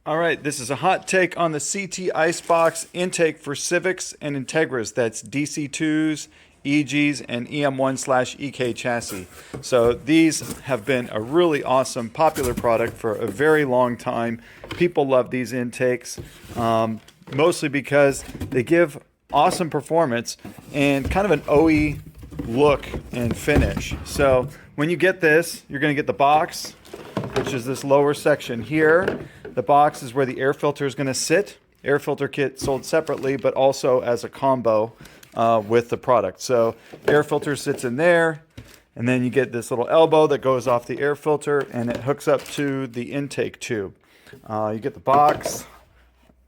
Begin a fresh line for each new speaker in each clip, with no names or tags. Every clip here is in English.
All right, this is a hot take on the CT Icebox intake for Civics and Integras. That's DC2s, EGs, and EM1/EK chassis. So these have been a really awesome, popular product for a very long time. People love these intakes, mostly because they give awesome performance and kind of an OE look and finish. So when you get this, you're going to get the box, which is this lower section here. The box is where the air filter is going to sit. Air filter kit sold separately, but also as a combo with the product. So air filter sits in there, and then you get this little elbow that goes off the air filter, and it hooks up to the intake tube. You get the box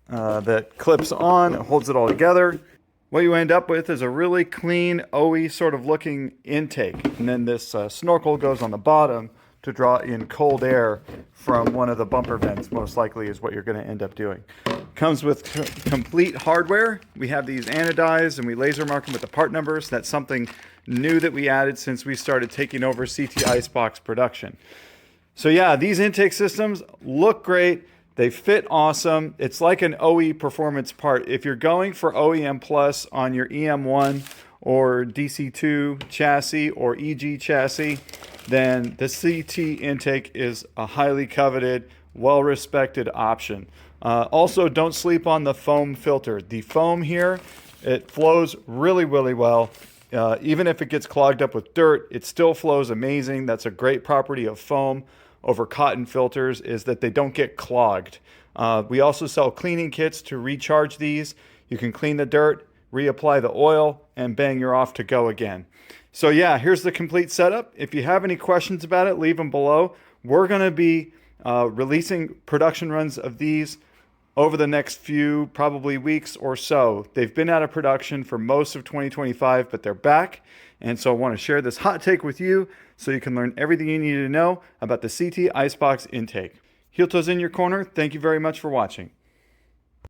that clips on, it holds it all together. What you end up with is a really clean, OE sort of looking intake. And then this snorkel goes on the bottom to draw in cold air from one of the bumper vents, most likely is what you're going to end up doing. Comes with complete hardware. We have these anodized and we laser mark them with the part numbers. That's something new that we added since we started taking over CT Icebox production. So yeah, these intake systems look great. They fit awesome. It's like an OE performance part. If you're going for OEM Plus on your EM1 or DC2 chassis or EG chassis, then the CT intake is a highly coveted, well-respected option. Also, don't sleep on the foam filter. The foam here, it flows really, really well. Even if it gets clogged up with dirt, it still flows amazing. That's a great property of foam over cotton filters, is that they don't get clogged. We also sell cleaning kits to recharge these. You can clean the dirt, reapply the oil, and bang, you're off to go again. So yeah, here's the complete setup. If you have any questions about it, leave them below. We're going to be releasing production runs of these over the next few probably weeks or so. They've been out of production for most of 2025, but they're back. And so I want to share this hot take with you so you can learn everything you need to know about the CT Icebox intake. Heeltoe's in your corner. Thank you very much for watching.